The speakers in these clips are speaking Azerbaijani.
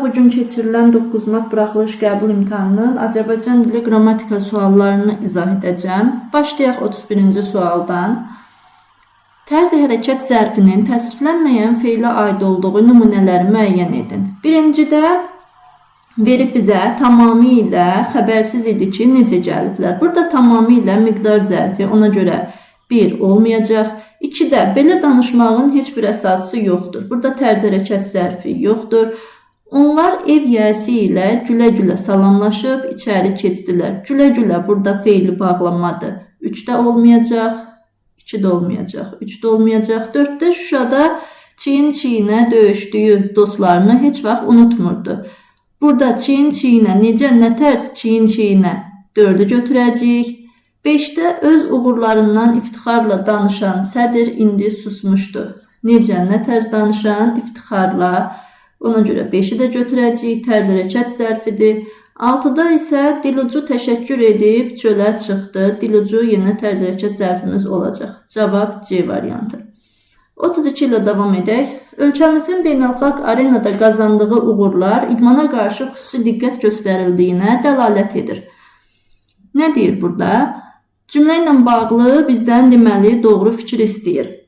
Bugün keçirilən 9 mart buraxılış qəbul imtahanının Azərbaycan dili qrammatika suallarını izah edəcəm. Başlayaq 31-ci sualdan. Tərzi hərəkət zərfinin təsriflənməyən feilə aid olduğu nümunələri müəyyən edin. Birincidə verib bizə tamamilə xəbərsiz idi ki, necə gəliblər. Burada tamamilə miqdar zərfi, ona görə 1 olmayacaq. 2-də belə danışmağın heç bir əsası yoxdur. Burada tərzi hərəkət zərfi yoxdur. Onlar ev yiyəsi ilə gülə-gülə salamlaşıb içəri keçdilər. Gülə-gülə burada feili bağlamadır. 3-də olmayacaq, 2-də olmayacaq, 3-də olmayacaq. 4-də Şuşada çiyin-çiyinə döyüşdüyü dostlarını heç vaxt unutmurdu. Burada çiyin-çiyinə necə, nə tərs çiyin-çiyinə 4-ü götürəcəyik. 5-də öz uğurlarından iftixarla danışan sədr indi susmuşdu. Necə, nə tərz danışan iftixarla. Ona görə 5-i də götürəcəyik, tərz hərəkət zərfidir. 6-da isə dilucu təşəkkür edib çölə çıxdı. Dilucu yenə tərz hərəkət zərfimiz olacaq. Cavab C variantı. 32 ilə davam edək. Ölkəmizin beynəlxalq arenada qazandığı uğurlar idmana qarşı xüsusi diqqət göstərildiyinə dəlalət edir. Nə deyir burada? Cümlə ilə bağlı bizdən deməli doğru fikir istəyir.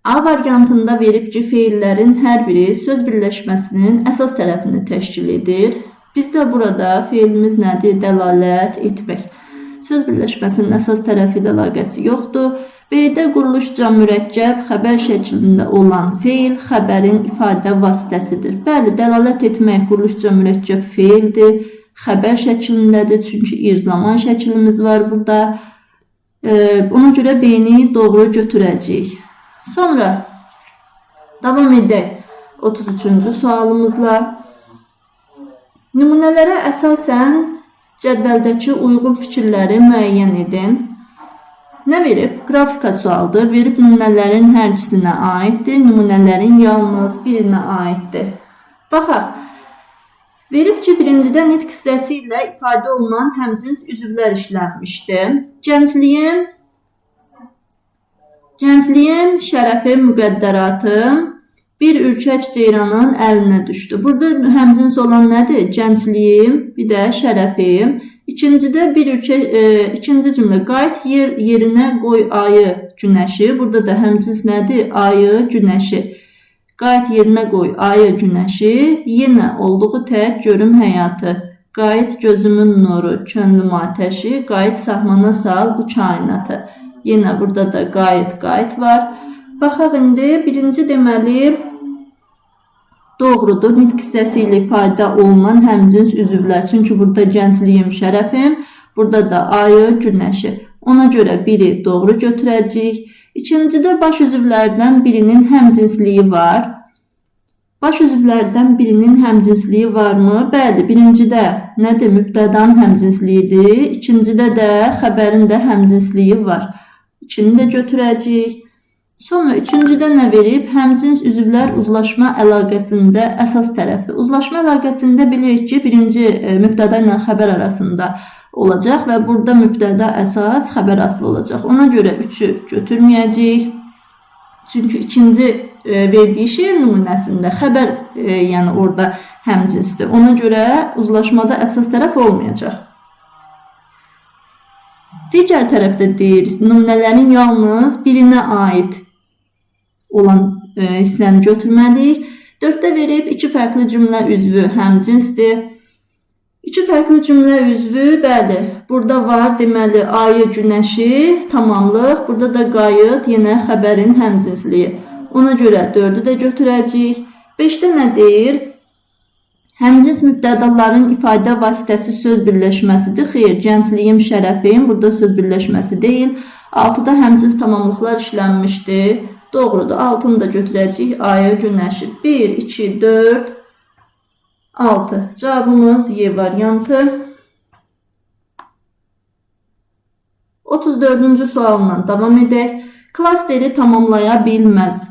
A variantında verib ki, feillərin hər biri söz birləşməsinin əsas tərəfini təşkil edir. Bizdə burada feilimiz nədir? Dəlalət etmək. Söz birləşməsinin əsas tərəfi ilə əlaqəsi yoxdur. B-də quruluşca mürəkkəb xəbər şəklində olan feil xəbərin ifadə vasitəsidir. Bəli, dəlalət etmək quruluşca mürəkkəb feildir. Xəbər şəklindədir, çünki ir-zaman şəklimiz var burada. Ona görə B-ni doğru götürəcəyik. Sonra davam edək 33-cü sualımızla. Nümunələrə əsasən cədvəldəki uyğun fikirləri müəyyən edin. Nə verib? Qrafika sualdır. Verib nümunələrin hər ikisinə aiddir. Nümunələrin yalnız birinə aiddir. Baxaq. Verib ki, birincidə nitq hissəsi ilə ifadə olunan həmcins üzvlər işlənmişdir. Gəncliyim, şərəfim, müqəddəratım bir ürkək ceyranın əlinə düşdü. Burada həmcins olan nədir? Gəncliyim, bir də şərəfim. İkincidə ikinci cümlə qayıt yerinə qoy ayı, günəşi. Burada da həmcins nədir? Ayı, günəşi. Qayıt yerinə qoy ayı, günəşi. Yenə olduğu tək görüm həyatı. Qayıt gözümün nuru, könlüm atəşi. Qayıt sahmana sal bu kainatı. Yenə burada da qayıt var. Baxaq indi birinci deməli doğrudur. Nitq hissəsi ilə ifadə olunan həmcins üzvlər. Çünki burada gəncliyim, şərəfim. Burada da ayı, günəşi. Ona görə biri doğru götürəcəyik. İkincidə baş üzvlərdən birinin həmcinsliyi var. Baş üzvlərdən birinin həmcinsliyi varmı? Bəli, birincidə nədir? Mübtədanın həmcinsliyidir. İkincidə də xəbərin də həmcinsliyi var. İkini də götürəcəyik. Sonra üçüncüdə nə verib? Həmcins üzvlər uzlaşma əlaqəsində əsas tərəfdir. Uzlaşma əlaqəsində bilirik ki, birinci mübtəda ilə xəbər arasında olacaq və burada mübtəda əsas, xəbər aslı olacaq. Ona görə 3-ü götürməyəcəyik. Çünki ikinci verdiyi şeir nümunəsində xəbər yəni orada həmcinsdir. Ona görə uzlaşmada əsas tərəf olmayacaq. Digər tərəfdə deyir, nümunələrin yalnız birinə aid olan hissəni götürməliyik. 4-də verib 2 fərqli cümlə üzvü həmcinsdir. 2 fərqli cümlə üzvü, bəli, burada var deməli ayı, günəşi, tamamlıq. Burada da qayıt, yenə xəbərin həmcinsliyi. Ona görə 4-ü də götürəcəyik. 5-də nə deyir? Həmcins mübtədaların ifadə vasitəsi söz birləşməsidir. Xeyr, gəncliyim, şərəfim. Burada söz birləşməsi deyil. 6-da həmcins tamamlıqlar işlənmişdir. Doğrudur. 6-nı da götürəcəyik. Ayı, günəşi. 1, 2, 4, 6. Cavabımız Y variantı. 34-cü sualından davam edək. Klasteri tamamlaya bilməz.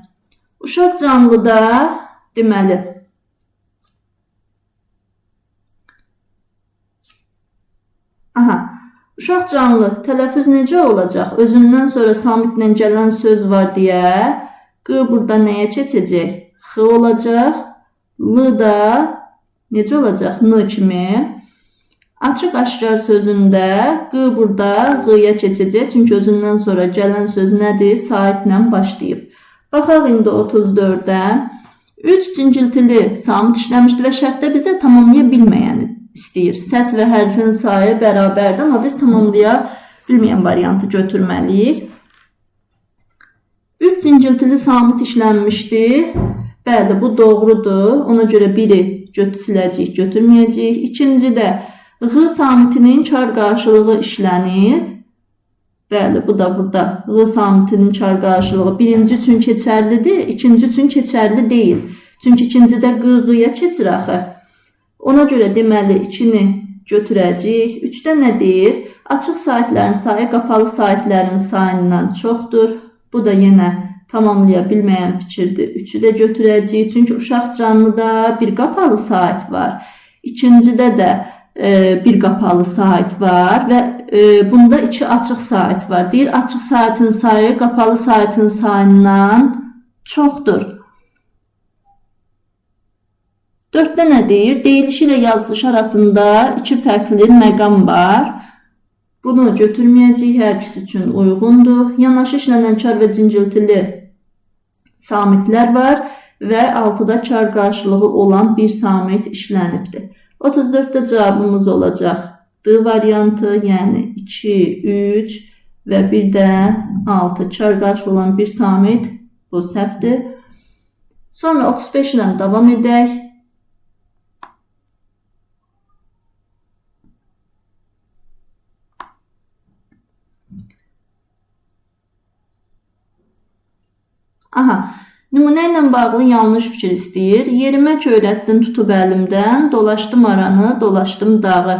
Uşaq canlıda deməli uşaq canlı tələffüz necə olacaq? Özündən sonra samitlə gələn söz var deyə Q burada nəyə keçəcək? X olacaq. L da necə olacaq? N kimi. Açıq aşkar sözündə q burada ğ'ya keçəcək. Çünki özündən sonra gələn söz nədir? Saitlə başlayıb. Baxaq indi 34-də. 3 cinciltili samit işləmişdir və şərtdə bizə tamamlaya bilməyəni istəyir. Səs və hərfin sayı bərabərdir, amma biz tamamlaya bilməyən variantı götürməliyik. 3 cinciltili samit işlənmişdir. Bəli, bu doğrudur. Ona görə biri siləcəyik, götürməyəcəyik. İkincidə ğ samitinin çar qarşılığı işlənib. Bəli, bu da burada ğ samitinin çar qarşılığı birinci üçün keçərlidir, ikinci üçün keçərli deyil. Çünki ikincidə q-ğ'ya keçir axı. Ona görə deməli 2-ni götürəcəyik. 3-də nə deyir? Açıq saitlərin sayı qapalı saitlərin sayından çoxdur. Bu da yenə tamamlaya bilməyən fikirdir. 3-ü də götürəcəyik. Çünki uşaq canlıda bir qapalı sait var. İkincidə də bir qapalı sait var və bunda 2 açıq sait var. Deyir, açıq saitin sayı qapalı saitin sayından çoxdur. 4-də nə deyir? Deyiliş ilə yazılış arasında 2 fərqli məqam var. Bunu götürməyəcəyik, hər ikisi üçün uyğundur. Yanaşı işlənən çar və cinciltili samitlər var və 6-da çar qarşılığı olan bir samit işlənibdir. 34-də cavabımız olacaq D variantı, yəni 2, 3 və bir də 6 çar qarşılığı olan bir samit, bu səhvdir. Sonra 35 ilə davam edək. Aha, nümunə ilə bağlı yanlış fikir istəyir. Yerimə öyrətdin tutub əlimdən, dolaşdım aranı, dolaşdım dağı.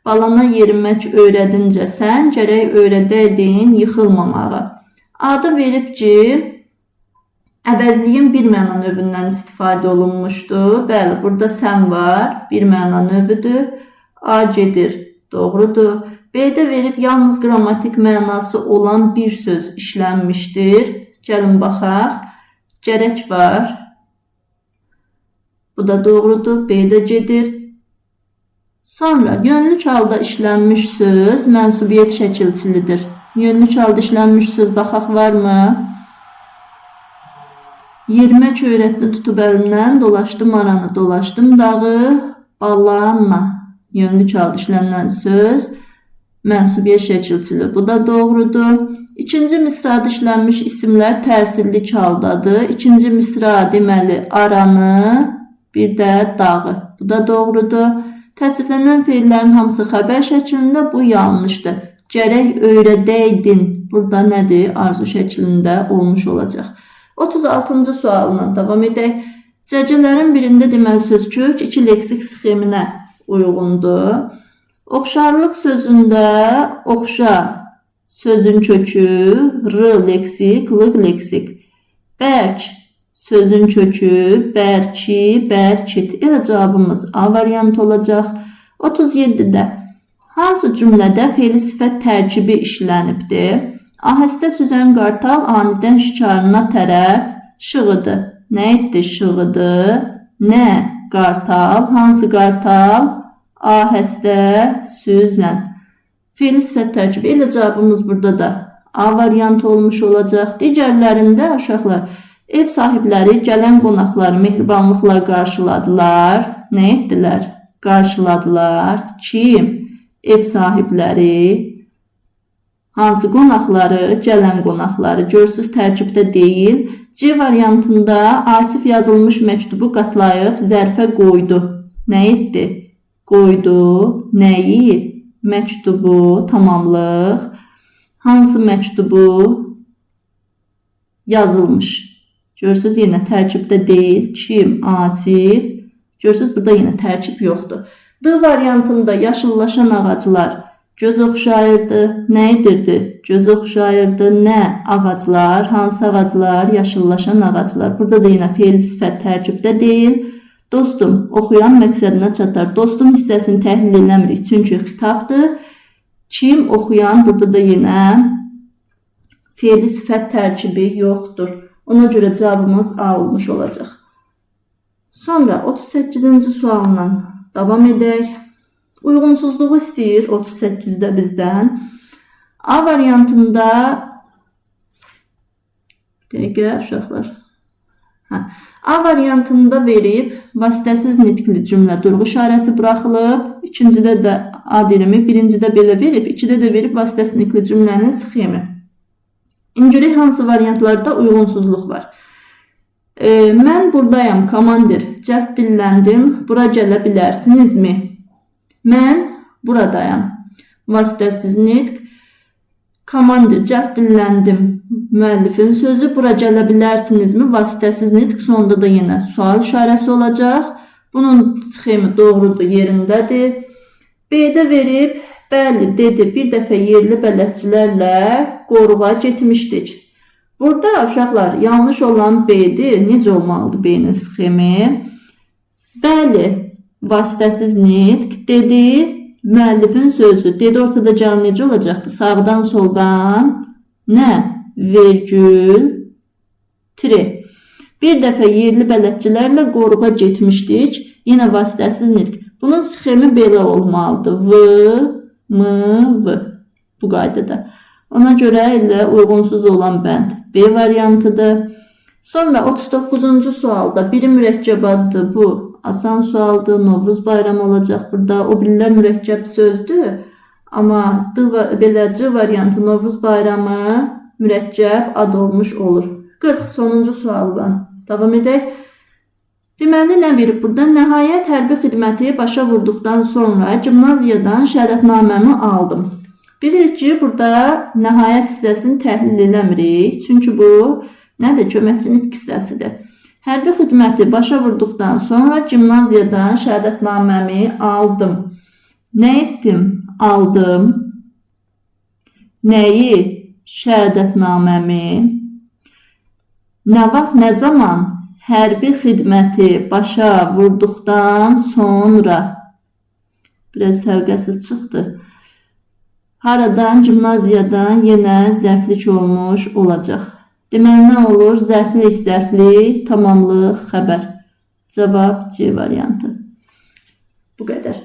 Balana yerimək öyrədincə sən, gərək öyrədəydin yıxılmamağı. Adı verib ki, əvəzliyin bir məna növündən istifadə olunmuşdur. Bəli, burada sən var, bir məna növüdür. A gedir, doğrudur. B-də verib yalnız qrammatik mənası olan bir söz işlənmişdir. Gəlin baxaq. Gərək var. Bu da doğrudur. B-də gedir. Sonra yönlük halda işlənmiş söz mənsubiyyət şəkilçilidir. Yönlük halda işlənmiş söz baxaq varmı? Yerimək öyrətdin tutub əlimdən, dolaşdım aranı, dolaşdım dağı, balana. Yönlük halda işlənən söz mənsubiyyət şəkilçilidir. Bu da doğrudur. İkinci misrada işlənmiş isimlər təsirlik haldadır. İkinci misra deməli aranı, bir də dağı. Bu da doğrudur. Təsriflənən feillərin hamısı xəbər şəklində, bu yanlışdır. Gərək öyrədəydin. Burada nədir? Arzu şəklində olmuş olacaq. 36-cı sualına davam edək. Cərgələrin birində deməli söz kök 2 leksik sxeminə uyğundur. Oxşarlıq sözündə oxşa sözün kökü r leksik, l leksik. Bərk sözün kökü bərki, bərkit. Elə cavabımız A variantı olacaq. 37-də hansı cümlədə fe'li sifət tərkibi işlənibdir? Ahəstə süzən qartal anidən şikarına tərəf şığıdı. Nə etdi? Şığıdı. Nə? Qartal. Hansı qartal? Ahəstə süzən. Fe'li sifət tərkibi. Elə cavabımız burada da A variantı olmuş olacaq. Digərlərində uşaqlar ev sahibləri gələn qonaqları mehribanlıqla qarşıladılar. Nə etdilər? Qarşıladılar. Kim? Ev sahibləri. Hansı qonaqları? Gələn qonaqları. Görsüz tərkibdə deyil. C variantında Asif yazılmış məktubu qatlayıb zərfə qoydu. Nə etdi? Qoydu. Nəyi? Məktubu, tamamlıq. Hansı məktubu? Yazılmış. Görsüz yenə tərkibdə deyil. Kim? Asif. Görsüz burada yenə tərkib yoxdur. D variantında yaşıllaşan ağaclar göz oxşayırdı. Nə edirdi? Göz oxşayırdı. Nə? Ağaclar. Hansı ağaclar? Yaşıllaşan ağaclar. Burada da yenə fe'li sifət tərkibdə deyil. Dostum, oxuyan məqsədinə çatar. Dostum hissəsini təhlil eləmirik. Çünki xitabdır. Kim? Oxuyan. Burada da yenə fe'li sifət tərkibi yoxdur. Ona görə cavabımız A olmuş olacaq. Sonra 38-ci sualdan davam edək. Uyğunsuzluğu istəyir 38-də bizdən. A variantında dəqiqə uşaqlar. A variantında verib vasitəsiz nitqli cümlə durğu işarəsi buraxılıb. İkincidə də A dirimi, birincidə belə verib, ikidə də verib vasitəsiz nitqli cümlənin sxemi. İncirək hansı variantlarda uyğunsuzluq var? Mən buradayam, komandir. Cəld dilləndim. Bura gələ bilərsinizmi? Mən buradayam. Vasitəsiz nitq. Komandir, cəld dilləndim. Müəllifin sözü. Bura gələ bilərsinizmi? Vasitəsiz nitq. Sonunda da yenə sual işarəsi olacaq. Bunun sxemi doğrudur, yerindədir. B-də verib, bəli, dedi, bir dəfə yerli bələdçilərlə qoruğa getmişdik. Burada uşaqlar yanlış olan B-dir. Necə olmalıdır B-nin sxemi? Bəli, vasitəsiz nitq, dedi, müəllifin sözü. Dedi ortada cavab necə olacaqdı? Sağdan soldan nə? Vergül, tire. Bir dəfə yerli bələdçilərlə qoruğa getmişdik. Yenə vasitəsiz nitq. Bunun sxemi belə olmalıdır. V, V. Bu qaydada. Ona görə ilə uyğunsuz olan bənd B variantıdır. Sonra 39-cu sualda biri mürəkkəb addır. Bu asan sualdır. Novruz bayramı olacaq burada. O birilər mürəkkəb sözdür. Amma belə C variantı Novruz bayramı mürəkkəb ad olmuş olur. 40 sonuncu sualdan davam edək. Deməli, nə verib burada? Nəhayət hərbi xidməti başa vurduqdan sonra gimnaziyadan şəhadətnaməmi aldım. Bilirik ki, burada nəhayət hissəsini təhlil eləmirik. Çünki bu nədir? Köməkçi nitq hissəsidir. Hərbi xidməti başa vurduqdan sonra gimnaziyadan şəhadətnaməmi aldım. Nə etdim? Aldım. Nəyi? Şəhadətnaməmi. Nə vaxt, nə zaman? Hərbi xidməti başa vurduqdan sonra. Biraz sərqəsiz çıxdı. Haradan? Gimnaziyadan yenə zərflik olmuş olacaq. Deməli, nə olur? Zərflik, tamamlıq, xəbər. Cavab C variantı. Bu qədər.